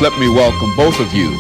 Let me welcome both of you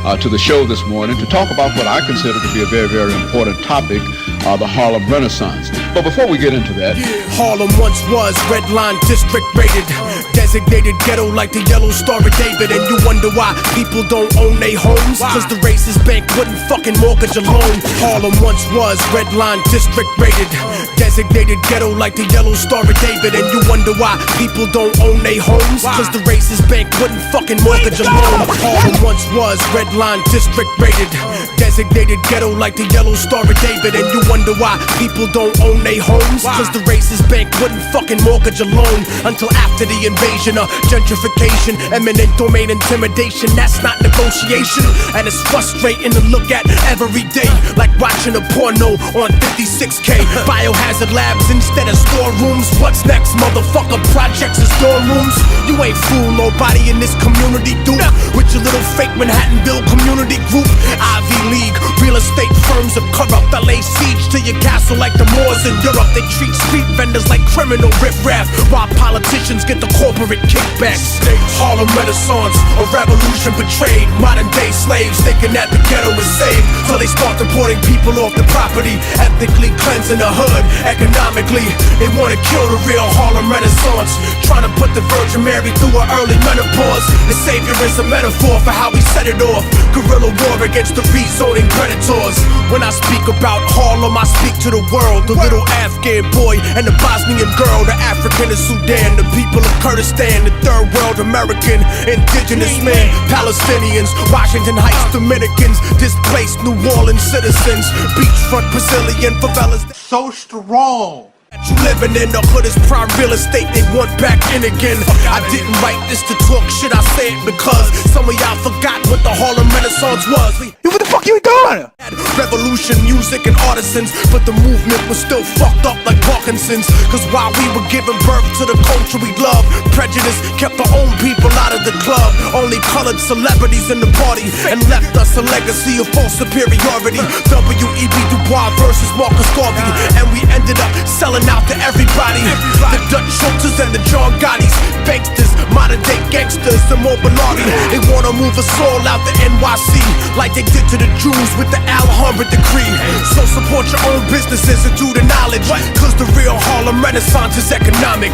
to the show this morning to talk about what I consider to be a very, very important topic, the Harlem Renaissance. But before we get into that... Harlem once was red line district rated, designated ghetto like the Yellow Star of David. And you wonder why people don't own their homes, cause the racist bank wouldn't fucking mortgage a loan. Harlem once was red line district rated, designated ghetto like the Yellow Star of David. And you wonder why people don't own their homes, cause the racist bank wouldn't fucking mortgage a loan. Harlem once was red line district rated, designated ghetto like the Yellow Star of David. And you wonder why people don't own their homes, cause the racist bank wouldn't fucking mortgage a loan. Until after the invasion of gentrification, eminent domain intimidation, that's not negotiation. And it's frustrating to look at every day, like watching a porno on 56K. Biohazard labs instead of storerooms. What's next, motherfucker? Projects and dorm rooms. You ain't fool nobody in this community, dude. With your little fake Manhattanville community group. Ivy League, real estate firms are corrupt. I lay siege to your castle like the Moors in Europe. They treat street vendors like criminal riffraff, while politicians get the corporate kickbacks. Harlem Renaissance, a revolution betrayed. Modern day slaves thinking that the ghetto is saved, till they start deporting people off the property, ethnically cleansing the hood. Economically, they wanna kill the real Harlem Renaissance, trying to put the Virgin Mary through her early menopause. The savior is a metaphor for how we set it off. Guerrilla war against the rezoning predators. When I speak about Harlem, I speak to the world. The little Afghan boy and the Bosnian girl, the African of Sudan, the people of Kurdistan, the third world American, indigenous man, Palestinians, Washington Heights Dominicans, displaced New Orleans citizens, beachfront Brazilian favelas. So strong. You living in the hood is prime real estate, they want back in again. I didn't write this to talk shit, I say it because some of y'all forgot what the Harlem Renaissance was. What the fuck you doing? Revolution, music, and artisans, but the movement was still fucked up like Parkinson's. Cause while we were giving birth to the culture we love, prejudice kept our own people out of the club. Only colored celebrities in the party, and left us a legacy of false superiority. W.E.B. Du Bois versus Marcus Garvey, and we ended up selling out to everybody. The Dutch Schultzes and the John Gottis, banksters, modern day gangsters, the Mobilari. They wanna move us all out the NYC, like they did to the Jews with the Alhambra decree. So support your own businesses and do the knowledge, cause the real Harlem Renaissance is economic.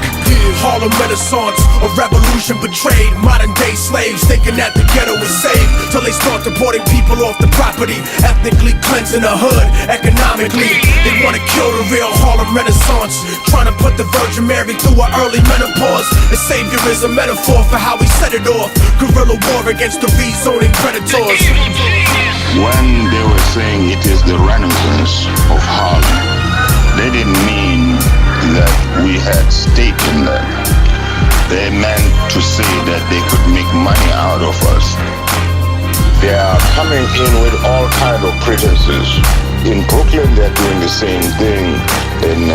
Harlem Renaissance, a revolution betrayed. Modern day slaves thinking that the ghetto is safe, till they start deporting people off the property, ethnically cleansing the hood. Economically, they wanna kill the real Harlem Renaissance, trying to put the Virgin Mary through her early menopause. The savior is a metaphor for how we set it off. Guerrilla war against the rezoning predators. When they were saying it is the Renaissance of Harlem, they didn't mean that we had stake in that. They meant to say that they could make money out of us. They are coming in with all kinds of pretenses. In Brooklyn, they're doing the same thing. In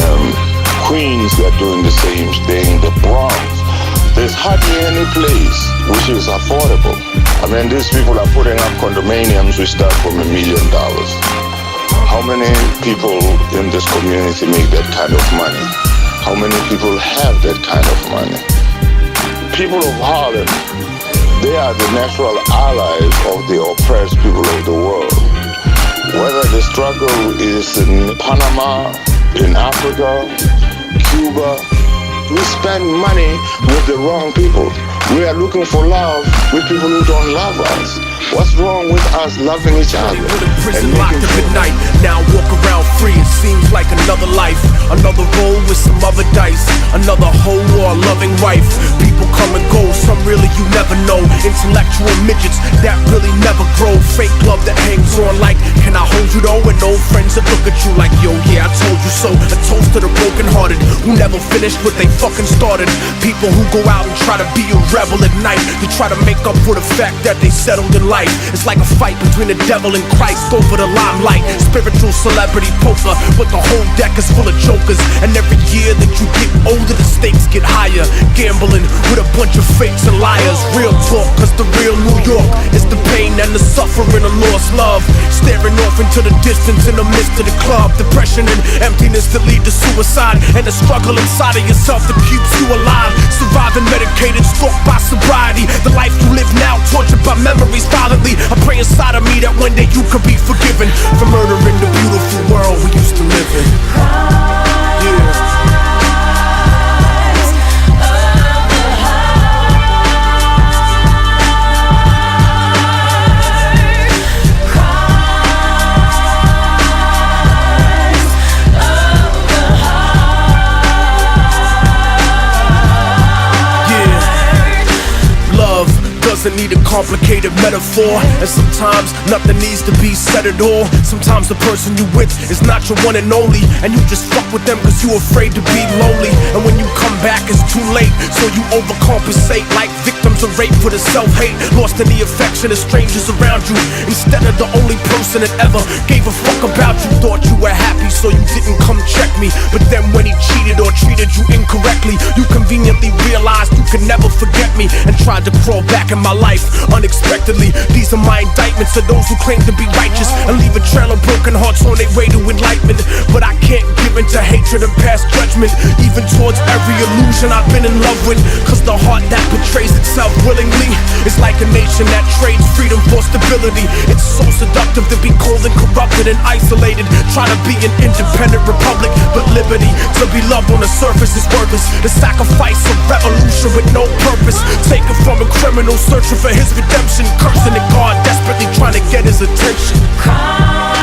Queens, they're doing the same thing. The Bronx, there's hardly any place which is affordable. I mean, these people are putting up condominiums which start from $1 million. How many people in this community make that kind of money? How many people have that kind of money? People of Harlem, they are the natural allies of the oppressed people of the world. Whether the struggle is in Panama, in Africa, Cuba, we spend money with the wrong people. We are looking for love with people who don't love us. What's wrong with us loving each other? Put in prison, locked up at night. Now walk around free, it seems like another life. Another roll with some other dice. Another hoe or a loving wife. People come and go, some really you never know. Intellectual midgets that really never grow. Fake love that hangs on like, can I hold you though? And old friends that look at you like, yo, yeah, I told you so. A toast to the broken hearted who never finished what they fucking started. People who go out and try to be a rebel at night, to try to make up for the fact that they settled in life. It's like a fight between the devil and Christ over the limelight. Spiritual celebrity poker, but the whole deck is full of jokers. And every year that you get older, the stakes get higher. Gambling with a bunch of fakes and liars. Real talk, cause the real New York is the pain and the suffering of lost love. Staring off into the distance in the midst of the club. Depression and emptiness that lead to suicide, and the struggle inside of yourself that keeps you alive. Surviving medicated, stalked by sobriety. The life you live now, tortured one day you could be forgiven for murdering the beautiful world we used to live in. Yeah. Doesn't need a complicated metaphor, and sometimes nothing needs to be said at all. Sometimes the person you with is not your one and only, and you just fuck with them cause you afraid to be lonely. And when you come back it's too late, so you overcompensate like victims of rape for the self-hate. Lost in the affection of strangers around you, instead of the only person that ever gave a fuck about you. Thought you were happy so you didn't come check me, but then when he cheated or treated you incorrectly, you conveniently realized you could never forget me and tried to crawl back in my life unexpectedly. These are my indictments of those who claim to be righteous and leave a trail of broken hearts on their way to enlightenment. But I can't give in to hatred and past judgment, even towards every illusion I've been in love with, cause the heart that betrays itself willingly is like a nation that trades freedom for stability. It's so seductive to be cold and corrupted and isolated, trying to be an independent republic, but liberty to be loved on the surface is worthless. The sacrifice of revolution with no purpose, taken from a criminal searching for his redemption, cursing at God, desperately trying to get his attention.